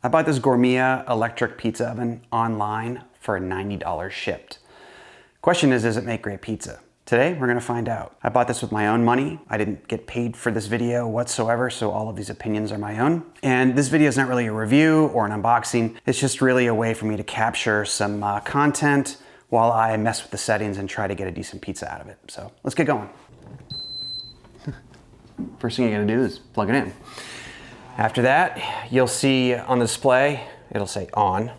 I bought this Gourmia electric pizza oven online for $90 shipped. Question is, does it make great pizza? Today, we're gonna find out. I bought this with my own money. I didn't get paid for this video whatsoever, so all of these opinions are my own. And this video is not really a review or an unboxing. It's just really a way for me to capture some content while I mess with the settings and try to get a decent pizza out of it. So let's get going. First thing you gotta do is plug it in. After that, you'll see on the display, it'll say on.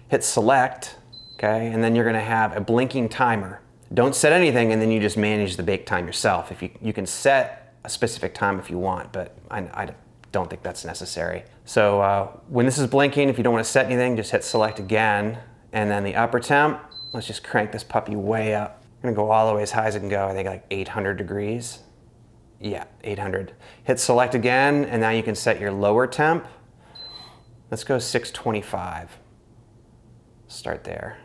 Hit select, okay? And then you're gonna have a blinking timer. Don't set anything, and then you just manage the bake time yourself. If you can set a specific time if you want, but I don't think that's necessary. So when this is blinking, if you don't want to set anything, just hit select again. And then the upper temp, let's just crank this puppy way up. I'm gonna go all the way as high as it can go, I think like 800 degrees. Yeah, 800. Hit select again, and now you can set your lower temp. Let's go 625. Start there.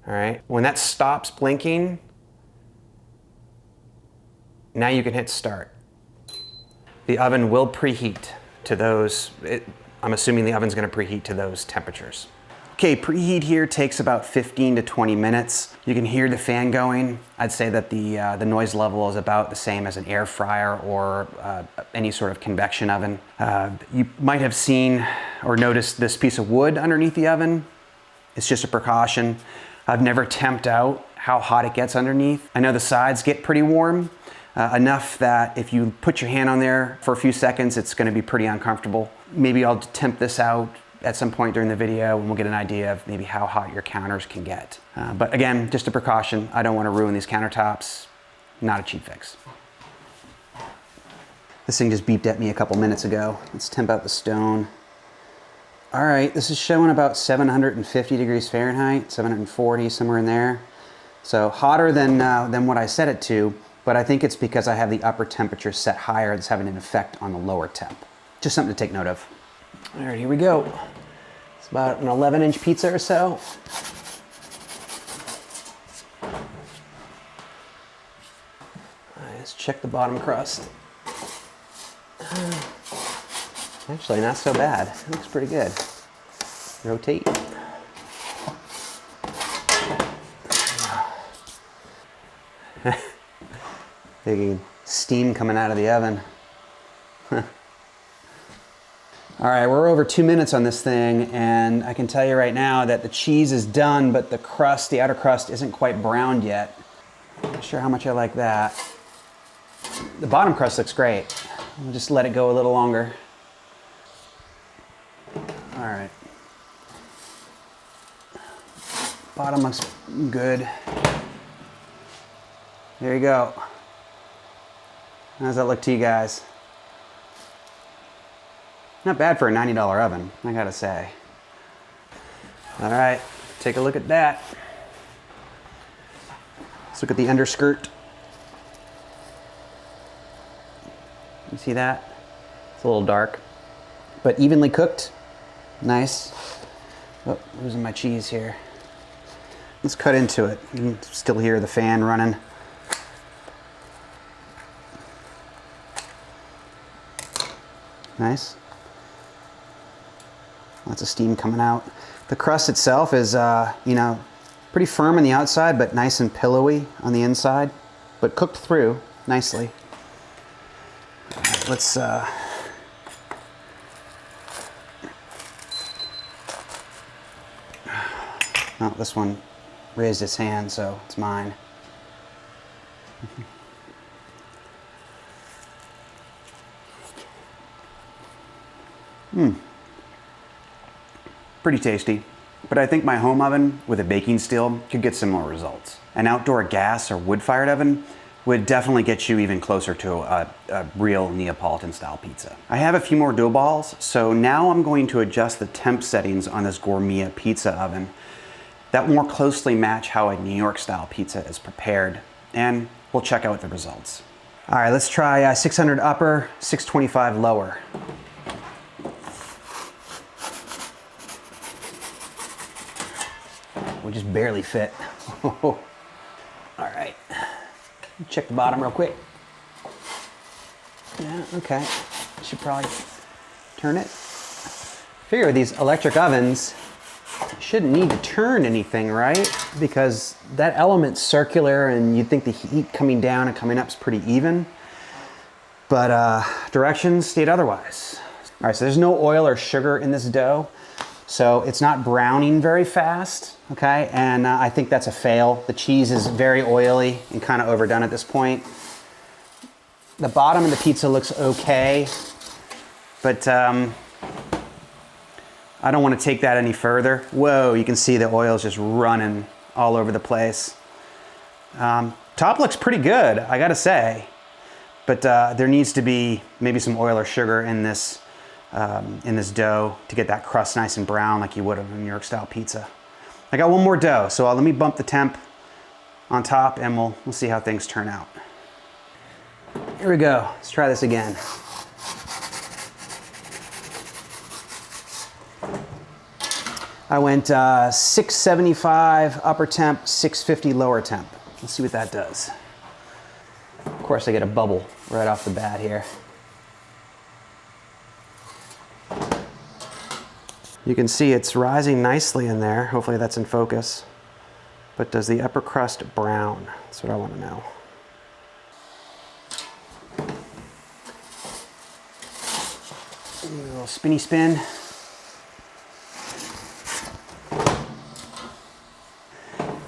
All right, when that stops blinking, now you can hit start. The oven will preheat to those, I'm assuming the oven's gonna preheat to those temperatures. Okay, preheat here takes about 15 to 20 minutes. You can hear the fan going. I'd say that the noise level is about the same as an air fryer or any sort of convection oven. You might have seen or noticed this piece of wood underneath the oven. It's just a precaution. I've never temped out how hot it gets underneath. I know the sides get pretty warm, enough that if you put your hand on there for a few seconds, it's gonna be pretty uncomfortable. Maybe I'll tempt this out at some point during the video and we'll get an idea of maybe how hot your counters can get. But again, just a precaution. I don't wanna ruin these countertops. Not a cheap fix. This thing just beeped at me a couple minutes ago. Let's temp out the stone. All right, this is showing about 750 degrees Fahrenheit, 740, somewhere in there. So hotter than what I set it to, but I think it's because I have the upper temperature set higher. It's having an effect on the lower temp. Just something to take note of. All right, here we go. It's about an 11-inch pizza or so. All right, let's check the bottom crust. Actually, not so bad. It looks pretty good. Rotate. Big steam coming out of the oven. All right, we're over 2 minutes on this thing, and I can tell you right now that the cheese is done, but the crust, the outer crust, isn't quite browned yet. Not sure how much I like that. The bottom crust looks great. I'll just let it go a little longer. All right. Bottom looks good. There you go. How does that look to you guys? Not bad for a $90 oven, I gotta say. All right, take a look at that. Let's look at the underskirt. You see that? It's a little dark, but evenly cooked. Nice. Oh, losing my cheese here. Let's cut into it. You can still hear the fan running. Nice. Lots of steam coming out. The crust itself is, you know, pretty firm on the outside, but nice and pillowy on the inside, but cooked through nicely. All right, let's, oh, this one raised its hand, so it's mine. Pretty tasty, but I think my home oven with a baking steel could get similar results. An outdoor gas or wood-fired oven would definitely get you even closer to a real Neapolitan-style pizza. I have a few more dough balls, so now I'm going to adjust the temp settings on this Gourmia pizza oven that more closely match how a New York-style pizza is prepared, and we'll check out the results. All right, let's try 600 upper, 625 lower. We just barely fit. All right, check the bottom real quick. Yeah, okay. Should probably turn it. Figure with these electric ovens, you shouldn't need to turn anything, right? Because that element's circular and you'd think the heat coming down and coming up is pretty even. But directions state otherwise. All right, so there's no oil or sugar in this dough, so it's not browning very fast, okay? And I think that's a fail. The cheese is very oily and kind of overdone at this point. The bottom of the pizza looks okay, but I don't want to take that any further. Whoa, you can see the oil's just running all over the place. Top looks pretty good, I gotta say, but there needs to be maybe some oil or sugar in this dough to get that crust nice and brown like you would on a New York style pizza. I got one more dough, so let me bump the temp on top and we'll see how things turn out. Here we go, let's try this again. I went 675 upper temp, 650 lower temp. Let's see what that does. Of course, I get a bubble right off the bat here. You can see it's rising nicely in there. Hopefully that's in focus. But does the upper crust brown? That's what I want to know. A little spinny spin.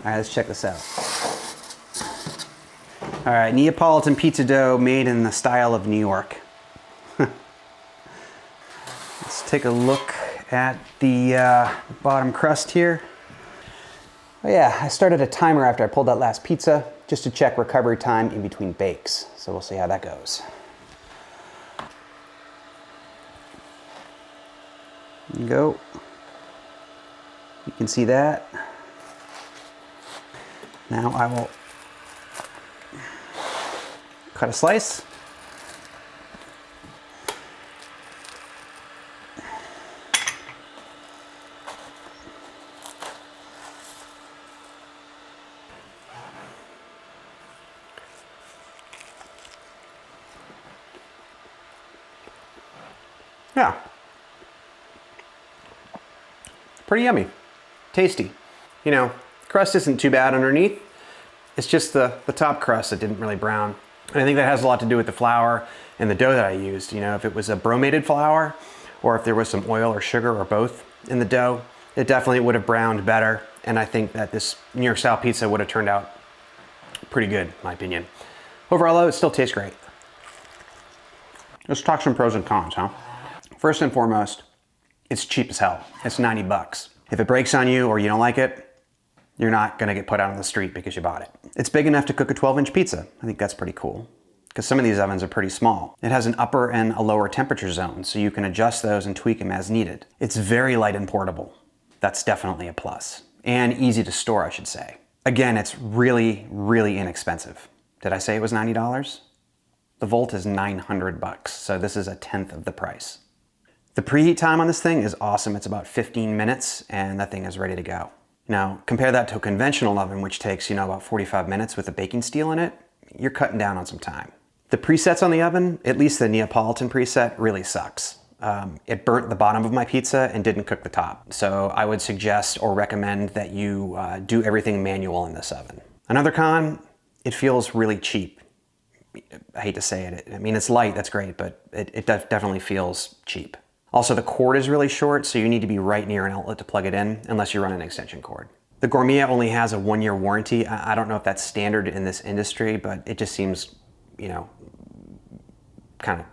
All right, let's check this out. All right, Neapolitan pizza dough made in the style of New York. Let's take a look at the bottom crust here. Oh yeah, I started a timer after I pulled that last pizza just to check recovery time in between bakes. So we'll see how that goes. There you go. You can see that. Now I will cut a slice. Yeah. Pretty yummy. Tasty. You know, crust isn't too bad underneath. It's just the top crust that didn't really brown. And I think that has a lot to do with the flour and the dough that I used. You know, if it was a bromated flour or if there was some oil or sugar or both in the dough, it definitely would have browned better. And I think that this New York style pizza would have turned out pretty good, in my opinion. Overall though, it still tastes great. Let's talk some pros and cons, huh? First and foremost, it's cheap as hell. It's 90 bucks. If it breaks on you or you don't like it, you're not gonna get put out on the street because you bought it. It's big enough to cook a 12-inch pizza. I think that's pretty cool because some of these ovens are pretty small. It has an upper and a lower temperature zone, so you can adjust those and tweak them as needed. It's very light and portable. That's definitely a plus. And easy to store, I should say. Again, it's really, really inexpensive. Did I say it was $90? The volt is 900 bucks, so this is a tenth of the price. The preheat time on this thing is awesome. It's about 15 minutes and that thing is ready to go. Now, compare that to a conventional oven, which takes, you know, about 45 minutes with a baking steel in it. You're cutting down on some time. The presets on the oven, at least the Neapolitan preset, really sucks. It burnt the bottom of my pizza and didn't cook the top. So I would suggest or recommend that you do everything manual in this oven. Another con, it feels really cheap. I hate to say it. I mean, it's light, that's great, but it definitely feels cheap. Also, the cord is really short, so you need to be right near an outlet to plug it in, unless you run an extension cord. The Gourmia only has a 1-year warranty. I don't know if that's standard in this industry, but it just seems, you know, kind of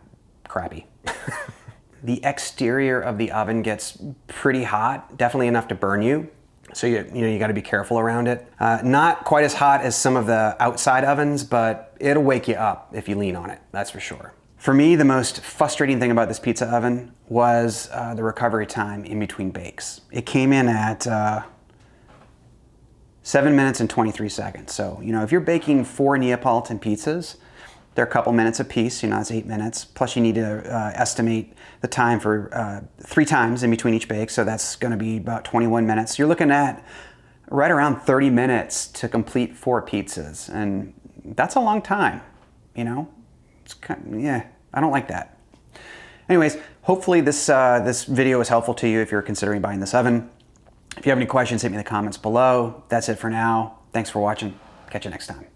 crappy. The exterior of the oven gets pretty hot, definitely enough to burn you. So you got to be careful around it. Not quite as hot as some of the outside ovens, but it'll wake you up if you lean on it, that's for sure. For me, the most frustrating thing about this pizza oven was the recovery time in between bakes. It came in at 7 minutes and 23 seconds. So, you know, if you're baking 4 Neapolitan pizzas, they're a couple minutes apiece, you know, that's 8 minutes. Plus you need to estimate the time for 3 times in between each bake. So that's gonna be about 21 minutes. You're looking at right around 30 minutes to complete 4 pizzas. And that's a long time, you know? It's kind of, yeah, I don't like that. Anyways, Hopefully this video was helpful to you if you're considering buying this oven. If you have any questions, hit me in the comments below. That's it for now. Thanks for watching. Catch you next time.